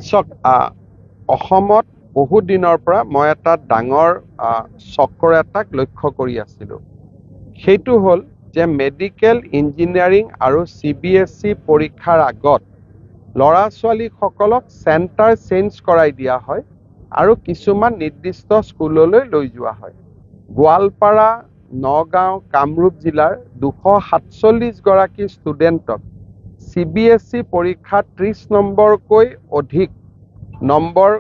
চাওক অসমত বহু দিনৰ পৰা মই এটা ডাঙৰ চক্ৰ এটাক লক্ষ্য কৰি আছিলোঁ। সেইটো হ'ল যে মেডিকেল ইঞ্জিনিয়াৰিং আৰু CBSE পৰীক্ষাৰ আগত ল'ৰা ছোৱালীসকলক চেণ্টাৰ চেঞ্জ কৰাই দিয়া হয় আৰু কিছুমান নিৰ্দিষ্ট স্কুললৈ লৈ যোৱা হয়। গোৱালপাৰা, নগাঁও, কামৰূপ জিলাৰ 247 গৰাকী ষ্টুডেণ্টক CBSE পৰীক্ষাত 30 নম্বৰকৈ অধিক নম্বৰ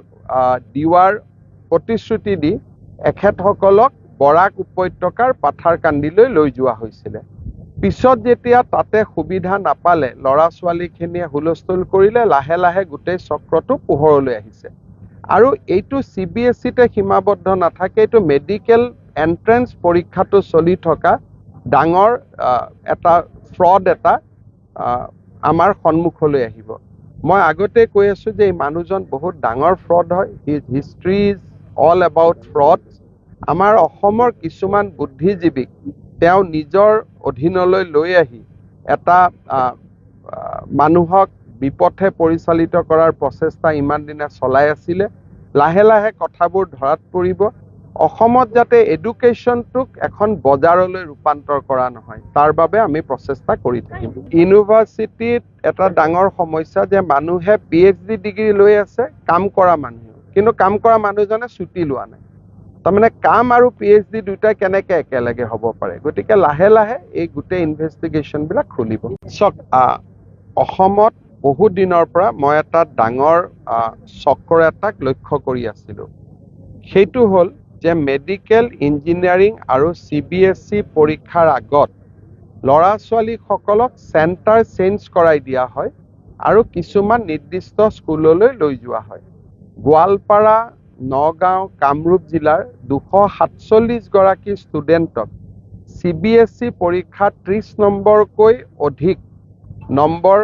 দিয়াৰ প্ৰতিশ্ৰুতি দি এখেতসকলক বৰাক উপত্যকাৰ পাথাৰকান্দিলৈ লৈ যোৱা হৈছিলে। পিছত যেতিয়া তাতে সুবিধা নাপালে, ল'ৰা ছোৱালীখিনিয়ে হুলস্থুল কৰিলে, লাহে লাহে গোটেই চক্ৰটো পোহৰলৈ আহিছে। আৰু এইটো CBSEতে সীমাবদ্ধ নাথাকে, এইটো মেডিকেল এণ্ট্ৰেন্স পৰীক্ষাটো চলি থকা ডাঙৰ এটা ফ্ৰড এটা আমাৰ সন্মুখলৈ আহিব। মই আগতে কৈ আছোঁ যে এই মানুহজন বহুত ডাঙৰ ফ্ৰড হয়। His history is all about fraud. আমাৰ অসমৰ কিছুমান বুদ্ধিজীৱীক তেওঁ নিজৰ অধীনলৈ লৈ আহি এটা মানুহক বিপথে পৰিচালিত কৰাৰ প্ৰচেষ্টা ইমান দিনে চলাই আছিলে। লাহে লাহে কথাবোৰ ধৰাত পৰিব। অসমত যাতে এডুকেশ্যনটোক এখন বজাৰলৈ ৰূপান্তৰ কৰা নহয়, তাৰ বাবে আমি প্ৰচেষ্টা কৰি থাকিম। ইউনিভাৰ্চিটিত এটা ডাঙৰ সমস্যা যে মানুহে PhD ডিগ্ৰী লৈ আছে, কাম কৰা মানুহ, কিন্তু কাম কৰা মানুহজনে ছুটি লোৱা নাই। তাৰমানে কাম আৰু PhD দুটাই কেনেকৈ একেলগে হ'ব পাৰে? গতিকে লাহে লাহে এই গোটেই ইনভেষ্টিগেশ্যনবিলাক খুলিব। চাওক অসমত বহু দিনৰ পৰা মই এটা ডাঙৰ চক্ৰ এটাক লক্ষ্য কৰি আছিলোঁ। সেইটো হ'ল যে মেডিকেল ইঞ্জিনিয়াৰিং আৰু CBSE পৰীক্ষাৰ আগত ল'ৰা ছোৱালীসকলক চেণ্টাৰ চেঞ্জ কৰাই দিয়া হয় আৰু কিছুমান নিৰ্দিষ্ট স্কুললৈ লৈ যোৱা হয়। গোৱালপাৰা, নগাঁও, কামৰূপ জিলাৰ 247 গৰাকী ষ্টুডেণ্টক CBSE পৰীক্ষাত 30 নম্বৰকৈ অধিক নম্বৰ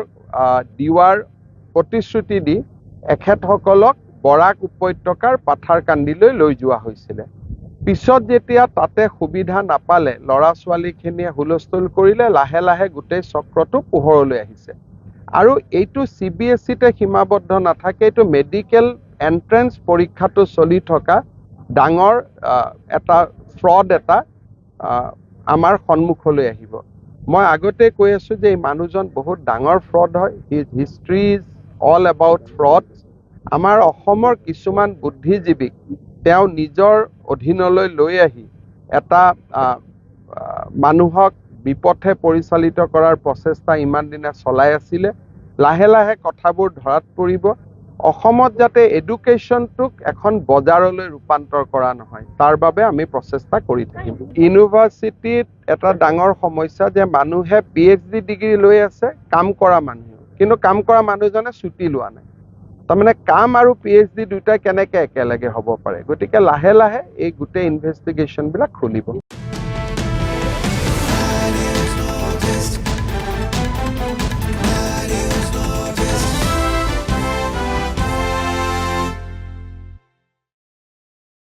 দিয়াৰ প্ৰতিশ্ৰুতি দি এখেতসকলক বৰাক উপত্যকাৰ পাথাৰকান্দিলৈ লৈ যোৱা হৈছিলে। পিছত যেতিয়া তাতে সুবিধা নাপালে, ল'ৰা ছোৱালীখিনিয়ে হুলস্থুল কৰিলে, লাহে লাহে গোটেই চক্ৰটো পোহৰলৈ আহিছে। আৰু এইটো CBSEতে সীমাবদ্ধ নাথাকে, এইটো মেডিকেল এণ্ট্ৰেন্স পৰীক্ষাটো চলি থকা ডাঙৰ এটা ফ্ৰড এটা আমাৰ সন্মুখলৈ আহিব। মই আগতে কৈ আছোঁ যে এই মানুহজন বহুত ডাঙৰ ফ্ৰড হয়। His history is all about fraud. আমাৰ অসমৰ কিছুমান বুদ্ধিজীৱীক তেওঁ নিজৰ অধীনলৈ লৈ আহি এটা মানুহক বিপথে পৰিচালিত কৰাৰ প্ৰচেষ্টা ইমান দিনে চলাই আছিলে। লাহে লাহে কথাবোৰ ধৰাত পৰিব। অসমত যাতে এডুকেশ্যনটোক এখন বজাৰলৈ ৰূপান্তৰ কৰা নহয়, তাৰ বাবে আমি প্ৰচেষ্টা কৰি থাকিম। ইউনিভাৰ্চিটিত এটা ডাঙৰ সমস্যা যে মানুহে PhD ডিগ্ৰী লৈ আছে, কাম কৰা মানুহ, কিন্তু কাম কৰা মানুহজনে ছুটি লোৱা নাই। তাৰমানে কাম আৰু PhD দুটাই কেনেকৈ একেলগে হ'ব পাৰে? গতিকে লাহে লাহে এই গোটেই ইনভেষ্টিগেশ্যনবিলাক খুলিব।